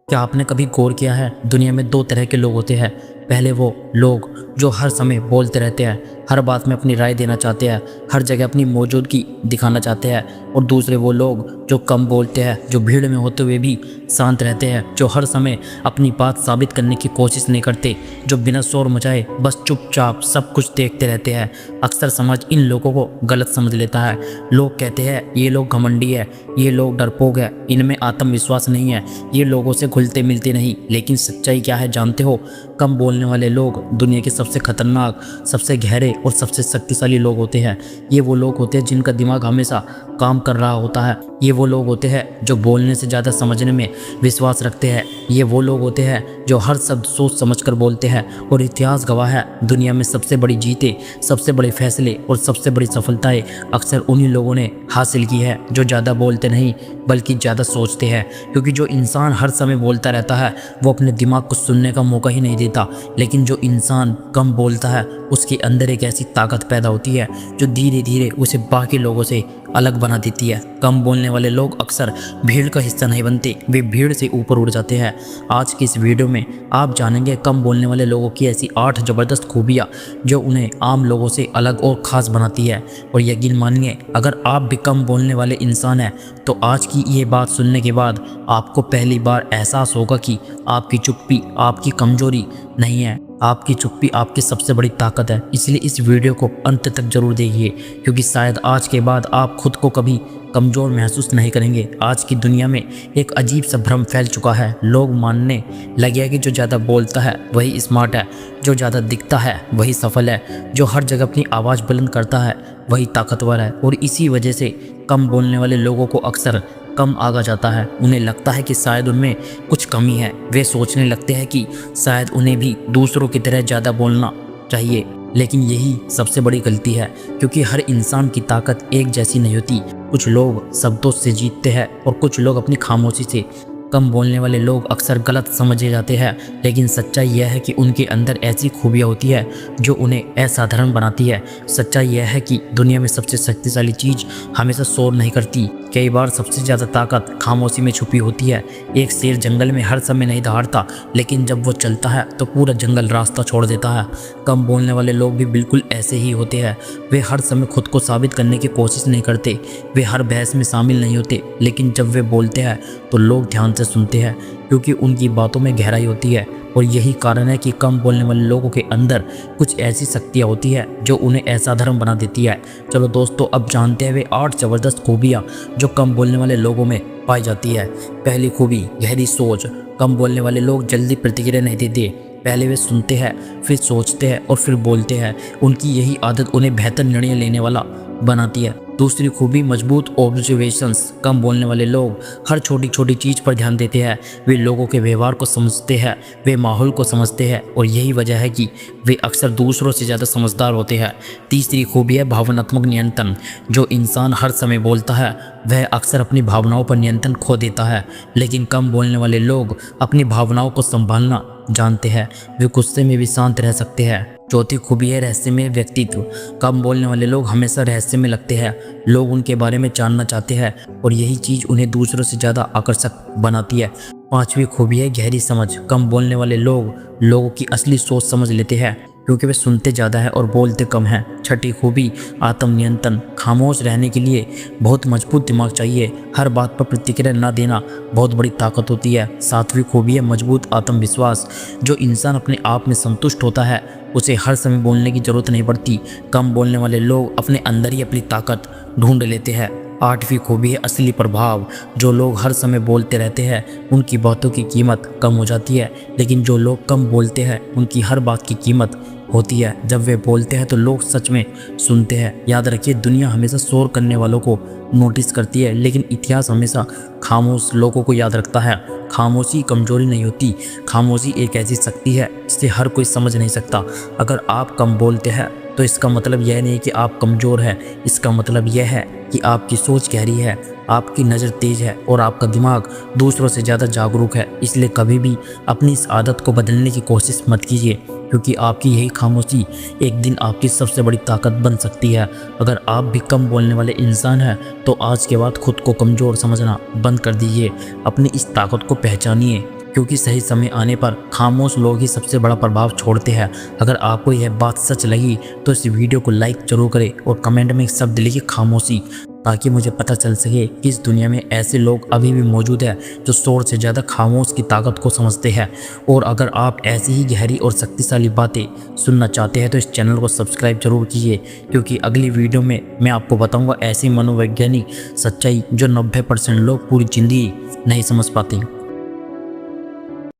क्या आपने कभी गौर किया है, दुनिया में दो तरह के लोग होते हैं। पहले वो लोग जो हर समय बोलते रहते हैं, हर बात में अपनी राय देना चाहते हैं, हर जगह अपनी मौजूदगी दिखाना चाहते हैं। और दूसरे वो लोग जो कम बोलते हैं, जो भीड़ में होते हुए भी शांत रहते हैं, जो हर समय अपनी बात साबित करने की कोशिश नहीं करते, जो बिना शोर मचाए बस चुपचाप सब कुछ देखते रहते हैं। अक्सर समाज इन लोगों को गलत समझ लेता है। लोग कहते हैं ये लोग घमंडी है, ये लोग डरपोक है, इनमें आत्मविश्वास नहीं है, ये लोगों से घुलते मिलते नहीं। लेकिन सच्चाई क्या है जानते हो? कम बोलने वाले लोग दुनिया के सबसे खतरनाक, सबसे गहरे और सबसे शक्तिशाली लोग होते हैं। ये वो लोग होते हैं जिनका दिमाग हमेशा काम कर रहा होता है। ये वो लोग होते हैं जो बोलने से ज़्यादा समझने में विश्वास रखते हैं। ये वो लोग होते हैं जो हर शब्द सोच समझकर बोलते हैं। और इतिहास गवाह है, दुनिया में सबसे बड़ी जीतें, सबसे बड़े फैसले और सबसे बड़ी सफलताएं अक्सर उन्हीं लोगों ने हासिल की है जो ज़्यादा बोलते नहीं बल्कि ज़्यादा सोचते हैं। क्योंकि जो इंसान हर समय बोलता रहता है वो अपने दिमाग को सुनने का मौका ही नहीं देता। लेकिन जो इंसान कम बोलता है उसके अंदर एक ऐसी ताकत पैदा होती है जो धीरे धीरे उसे बाकी लोगों से अलग बना देती है। कम बोलने वाले लोग अक्सर भीड़ का हिस्सा नहीं बनते, वे भीड़ से ऊपर उड़ जाते हैं। आज की इस वीडियो में आप जानेंगे कम बोलने वाले लोगों की ऐसी 8 ज़बरदस्त खूबियाँ जो उन्हें आम लोगों से अलग और ख़ास बनाती है। और यकीन मानिए, अगर आप भी कम बोलने वाले इंसान हैं तो आज की ये बात सुनने के बाद आपको पहली बार एहसास होगा कि आपकी चुप्पी आपकी कमजोरी नहीं है, आपकी चुप्पी आपकी सबसे बड़ी ताकत है। इसलिए इस वीडियो को अंत तक जरूर देखिए, क्योंकि शायद आज के बाद आप खुद को कभी कमज़ोर महसूस नहीं करेंगे। आज की दुनिया में एक अजीब सा भ्रम फैल चुका है। लोग मानने लगे हैं कि जो ज़्यादा बोलता है वही स्मार्ट है, जो ज़्यादा दिखता है वही सफल है, जो हर जगह अपनी आवाज़ बुलंद करता है वही ताकतवर है। और इसी वजह से कम बोलने वाले लोगों को अक्सर कम आगा जाता है। उन्हें लगता है कि शायद उनमें कुछ कमी है। वे सोचने लगते हैं कि शायद उन्हें भी दूसरों की तरह ज़्यादा बोलना चाहिए। लेकिन यही सबसे बड़ी गलती है, क्योंकि हर इंसान की ताकत एक जैसी नहीं होती। कुछ लोग शब्दों से जीतते हैं और कुछ लोग अपनी खामोशी से। कम बोलने वाले लोग अक्सर गलत समझे जाते हैं, लेकिन सच्चाई यह है कि उनके अंदर ऐसी खूबियाँ होती है जो उन्हें असाधारण बनाती है। सच्चाई यह है कि दुनिया में सबसे शक्तिशाली चीज़ हमेशा शोर नहीं करती। कई बार सबसे ज़्यादा ताकत खामोशी में छुपी होती है। एक शेर जंगल में हर समय नहीं दहाड़ता, लेकिन जब वो चलता है तो पूरा जंगल रास्ता छोड़ देता है। कम बोलने वाले लोग भी बिल्कुल ऐसे ही होते हैं। वे हर समय खुद को साबित करने की कोशिश नहीं करते, वे हर बहस में शामिल नहीं होते। लेकिन जब वे बोलते हैं तो लोग ध्यान से सुनते हैं, क्योंकि उनकी बातों में गहराई होती है। और यही कारण है कि कम बोलने वाले लोगों के अंदर कुछ ऐसी शक्तियाँ होती है जो उन्हें असाधारण बना देती है। चलो दोस्तों, अब जानते हैं वे 8 ज़बरदस्त खूबियाँ जो कम बोलने वाले लोगों में पाई जाती है। पहली खूबी, गहरी सोच। कम बोलने वाले लोग जल्दी प्रतिक्रिया नहीं देते। पहले वे सुनते हैं, फिर सोचते हैं और फिर बोलते हैं। उनकी यही आदत उन्हें बेहतर निर्णय लेने वाला बनाती है। दूसरी खूबी, मजबूत ऑब्जर्वेशंस। कम बोलने वाले लोग हर छोटी छोटी चीज़ पर ध्यान देते हैं। वे लोगों के व्यवहार को समझते हैं, वे माहौल को समझते हैं, और यही वजह है कि वे अक्सर दूसरों से ज़्यादा समझदार होते हैं। तीसरी खूबी है भावनात्मक नियंत्रण। जो इंसान हर समय बोलता है वह अक्सर अपनी भावनाओं पर नियंत्रण खो देता है, लेकिन कम बोलने वाले लोग अपनी भावनाओं को संभालना जानते हैं। वे गुस्से में भी शांत रह सकते हैं। चौथी खूबी है रहस्यमय व्यक्तित्व। कम बोलने वाले लोग हमेशा रहस्य में लगते हैं। लोग उनके बारे में जानना चाहते हैं और यही चीज़ उन्हें दूसरों से ज़्यादा आकर्षक बनाती है। पांचवी खूबी है गहरी समझ। कम बोलने वाले लोग लोगों की असली सोच समझ लेते हैं, क्योंकि वे सुनते ज़्यादा है और बोलते कम हैं। छठी खूबी, आत्मनियंत्रण। खामोश रहने के लिए बहुत मजबूत दिमाग चाहिए। हर बात पर प्रतिक्रिया न देना बहुत बड़ी ताकत होती है। सातवीं खूबी है मजबूत आत्मविश्वास। जो इंसान अपने आप में संतुष्ट होता है उसे हर समय बोलने की ज़रूरत नहीं पड़ती। कम बोलने वाले लोग अपने अंदर ही अपनी ताकत ढूंढ लेते हैं। आठवीं खूबी है असली प्रभाव। जो लोग हर समय बोलते रहते हैं उनकी बातों की कीमत कम हो जाती है, लेकिन जो लोग कम बोलते हैं उनकी हर बात की कीमत होती है। जब वे बोलते हैं तो लोग सच में सुनते हैं। याद रखिए, दुनिया हमेशा शोर करने वालों को नोटिस करती है, लेकिन इतिहास हमेशा खामोश लोगों को याद रखता है। खामोशी कमजोरी नहीं होती, खामोशी एक ऐसी शक्ति है जिसे हर कोई समझ नहीं सकता। अगर आप कम बोलते हैं तो इसका मतलब यह नहीं कि आप कमज़ोर हैं, इसका मतलब यह है कि आपकी सोच गहरी है, आपकी नज़र तेज है और आपका दिमाग दूसरों से ज़्यादा जागरूक है। इसलिए कभी भी अपनी इस आदत को बदलने की कोशिश मत कीजिए, क्योंकि आपकी यही खामोशी एक दिन आपकी सबसे बड़ी ताकत बन सकती है। अगर आप भी कम बोलने वाले इंसान हैं तो आज के बाद खुद को कमज़ोर समझना बंद कर दीजिए। अपनी इस ताकत को पहचानिए, क्योंकि सही समय आने पर खामोश लोग ही सबसे बड़ा प्रभाव छोड़ते हैं। अगर आपको यह बात सच लगी तो इस वीडियो को लाइक जरूर करें और कमेंट में एक शब्द लिखिए खामोशी, ताकि मुझे पता चल सके कि इस दुनिया में ऐसे लोग अभी भी मौजूद हैं जो शोर से ज़्यादा खामोश की ताकत को समझते हैं। और अगर आप ऐसी ही गहरी और शक्तिशाली बातें सुनना चाहते हैं तो इस चैनल को सब्सक्राइब जरूर कीजिए, क्योंकि अगली वीडियो में मैं आपको बताऊंगा ऐसी मनोवैज्ञानिक सच्चाई जो 90% लोग पूरी ज़िंदगी नहीं समझ पाते।